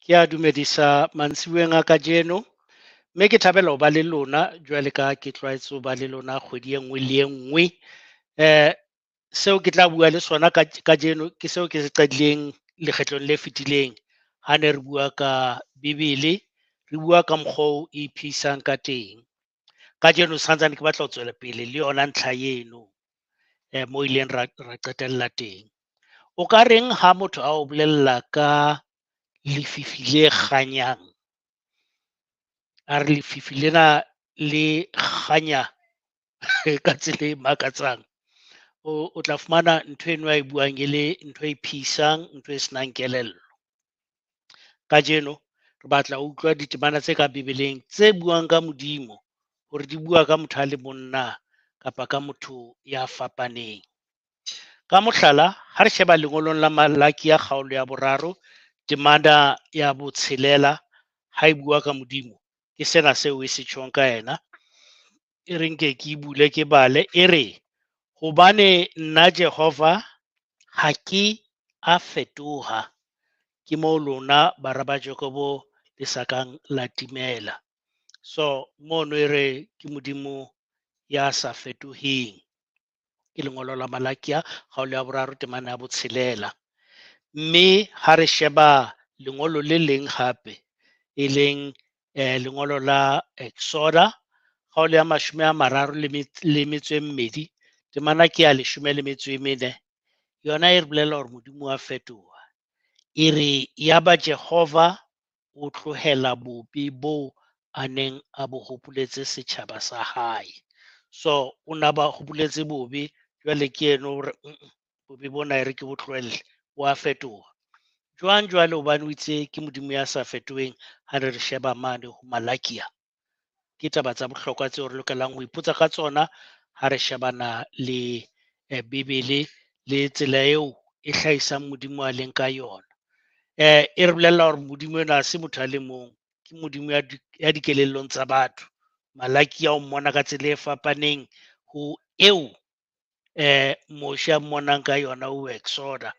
Ke a dumedisa mantsibueng a kajeno, mme ke thabela ho ba le lona jwale ka ke tlwaetse ho ba le lona kgwedi e nngwe le e nngwe. Seo ke tla bua le sona kajeno ke seo ke se qadileng lekgetlong le fetileng ha ne re bua ka Bebele, re bua ka mokgwa o iphehisang ka teng. Kajeno santsane ke batla ho tswela pele le yona ntlha eno moo ileng ra qetella teng. O ka reng ha motho a o bolella ka lefifi le kganyang? A re lefifi lena le kganya ka tsela e makatsang. O tla fumana ntho eno a e buang e le ntho e phehisang, ntho e senang kelello. Kajeno re batla ho utlwa ditemana tse ka Bebeleng tse buang ka Modimo, hore di bua ka motho a le monna kapa ka motho ya fapaneng. Ka mohlala, ha re sheba lengolong la Malaki ya kgaolo ya 3, temana ya 6 ha e bua ka Modimo, ke sena seo e se tjhong ka yena. E re nke ke bule ke bale, e re hobane nna Jehova ha ke a fetoha, ke moo lona bara ba Jakobo le sakang la timela. So mono e re ke Modimo ya sa fetoheng, ke lengolo la Malakia kgaolo ya 3 temana ya 6. Mme ha re sheba lengolo le leng hape, e leng lengolo la Exoda kgaolo ya 32 temana ke ya 14, yona e re bolela hore Modimo a fetoha. E re ya ba Jehova o tlohela bobe boo a neng a bo hopoletse setjhaba sa hae. So o na ba hopoletse bobe, jwale ke eno hore bobe bona e re ke bo tlohelle, bo a fetoha. Jwang jwale hobane o itse ke Modimo ya sa fetoheng ha re sheba mane ho Malakia? Ke taba tsa bohlokwa tseo re lokelang ho ipotsa ka tsona ha re shebana le Bebele le tsela eo e hlahisang Modimo a leng ka yona. E re bolella hore Modimo enwa ha se motho a le mong, ke Modimo ya dikelellong tsa batho. Malaki ya o mmona ka tsela e fapaneng ho eo Moshe a mmonang ka yona ho Exoda,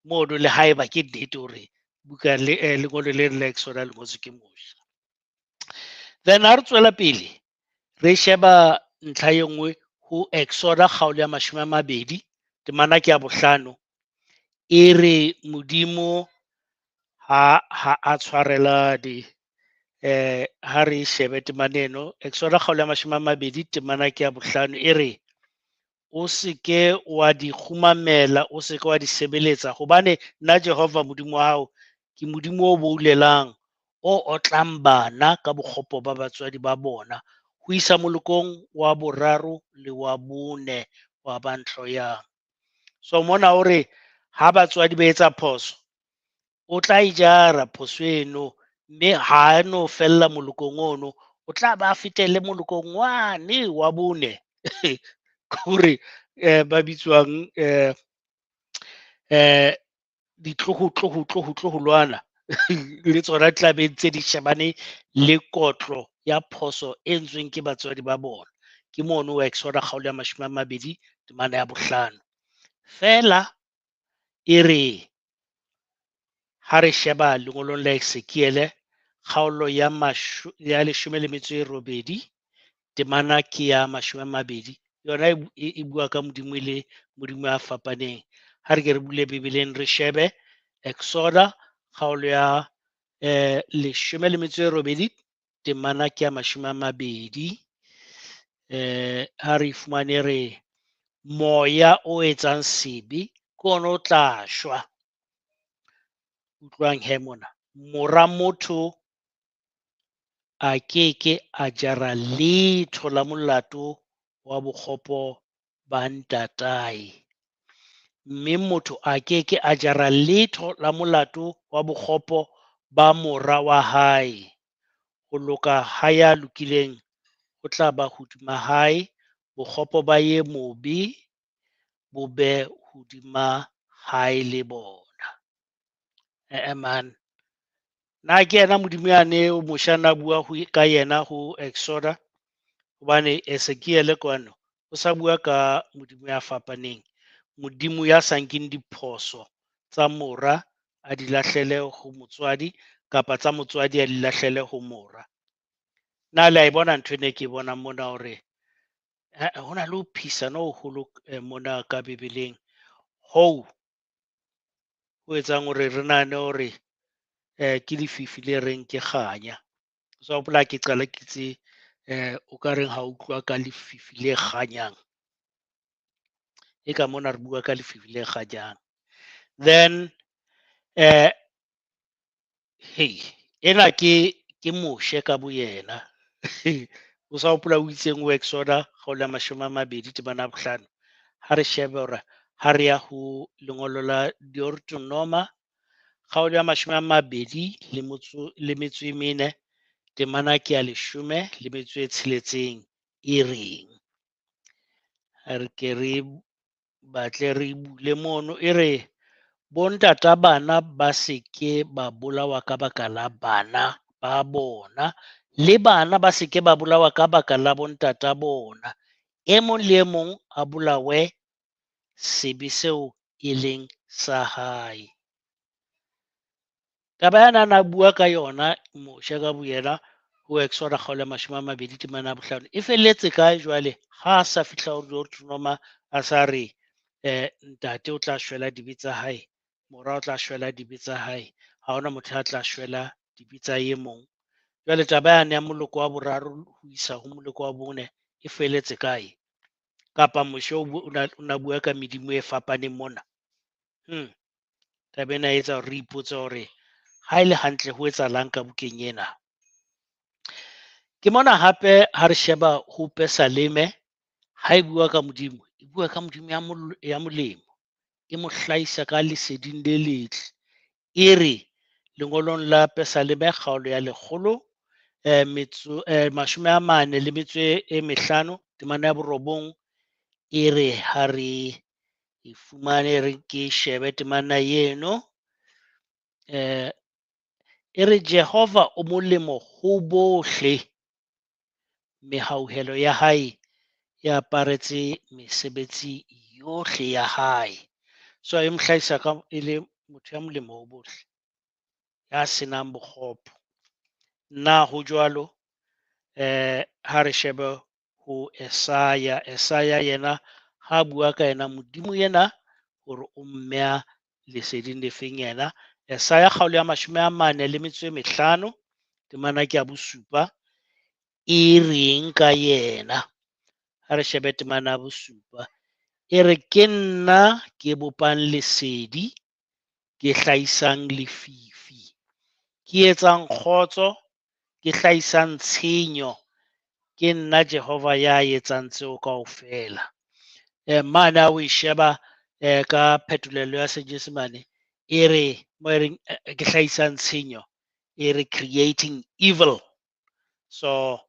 mono le haeba ke nnete hore buka lengolo le la Exoda le ngotswe ke Moshe. Then ha re tswela pele re sheba ntlha e nngwe ho Exoda kgaolo ya 20 temana ke ya 5, e re Modimo ha a tshwarela ha re shebe temana eno, Exoda kgaolo ya 20 temana ke ya 5, e re o se ke wa di kgumamela, o se ke wa di sebeletsa, hobane nna Jehova Modimo wa hao ke Modimo o boulelang, o otlang bana ka bokgopo ba batswadi ba bona, ho isa molokong wa 3 le wa 4 wa ba ntlo yang. So mona hore ha batswadi ba etsa phoso, o tla e jara phoso eno, mme ha no fella molokong ono, o tla ba fetele molokong wane wa 4 hore ba bitswang ditloholo-tloholwana le tsona tla be ntse di shebane le kotlo ya phoso e entsweng ke batswadi ba bona. Ke mono wa Exoda kgaolo ya 20 temana ya 5. Fela e re ha re sheba lengolong la Esekiele kgaolo ya 18 temana ke ya 20, yona e bua ka Modimo le Modimo a fapaneng. Ha re ke re bule Bebeleng re shebe Exoda kgaolo ya 18 temana ke ya 20. Ha re fumane re moya o etsang sebe ke ona o tla shwa. Utlwang he mona, mora motho a keke a jara letho la molato wa bokgopo ba ntatae, mme motho a keke a jara letho la molato wa bokgopo ba mora wa hae. Ho loka ha ya lokileng ho tla ba hodima hae, bokgopo ba ye mobe bo be hodima hae le bona. Man, na ke yena Modimo yane o moshana bua ka yena ho Exoda, hobane Esekiele kwano o sa bua ka Modimo ya fapaneng, Modimo ya sa nkeng diphoso tsa mora a di lahlele ho motswadi kapa tsa motswadi a di lahlele ho mora. Na le a e bona ntho ene ke bona mona hore ho na le ho phisana ho holo mona ka Bebeleng hoo ho etsang hore re nahane hore ke lefifi le reng ke kganya. So hopola ke qala ke tse o ka reng ha utlwa ka lefifi le kganyang. E ka mona re bua ka lefifi le kganyang. Then ena ke moshe ka boyena. O sa hopola o itseng ho Exoda kgaolo ya 25. Ha re shebe hore ha re ya ho lengolo la Deuteronomy kgaolo ya 24 temana ke ya 16 e reng. Re ke re batle re bule mono e re bontata bana ba seke ba bolawa ka baka la bana ba bona le bana ba seke ba bolawa ka baka la bontata bona. E mong le e mong a bolawe sebe seo e leng sa hae. Taba yana na bua ka yona moshe ka boyena ho Exoda kgaolo ya 25 e felletse kae jwale ha sa fihla ho Deuteronomy a sa re ntate o tla shwela dibe tsa hae, mora o tla shwela dibe tsa hae, ha hona motho a tla shwela dibe tsa e mong. Jwale taba yane ya moloko wa boraro ho isa ho moloko wa bone e felletse kae? Kapa moshe o na bua ka medimo e fapaneng mona. Taba ena etsa hore re ipotse hore ha ile hantle ho etsahalang ka bukeng ena. Ke mona hape ha re sheba ho Pesaleme ha e bua ka Modimo, e bua ka Modimo ya molemo, e mo hlahisa ka leseding le letle. E re lengolong la Pesaleme kgaolo ya 145 temana ya 9 e re ha re e fumane re ke shebe temana eno e re Jehova o molemo ho bohle, mehauhelo ya hae e aparetse mesebetsi yohle ya hae. So e mohlahisa ka e le motho ya molemo ho bohle ya senang bokgopo. Na ho jwalo ha re shebe ho Esaya yena ha bua ka yena Modimo yena hore o mmeha leseding le feng yena. Esaya kgaolo ya 45 temana ke ya 7 e reng ka yena. Ha re shebe temana ya 7 e re ke nna ke bopang lesedi, ke hlahisang lefifi, ke etsang kgotso, ke hlahisang tshenyo, ke nna Jehova ya etsang tseo kaofela. Mane ha o e sheba ka phetolelo ya Senyesemane e re mo e reng ke hlahisang tshenyo e re creating evil. So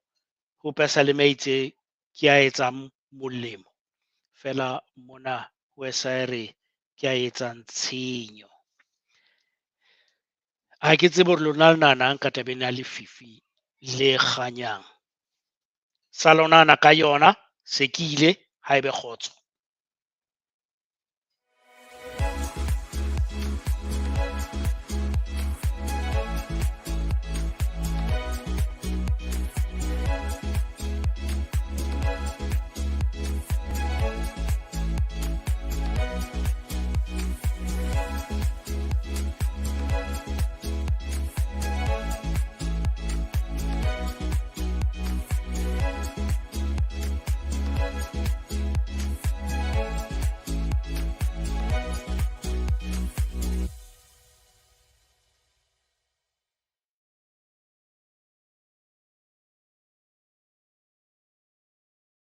ho Pesaleme itse ke a etsang molemo fela mona ho Esaya re ke a etsang tshenyo. Ha ke tsebe hore lona le nahanang ka tabeng ya lefifi le kganyang. Sa lona ka yona se ke ile ha ebe kgotso.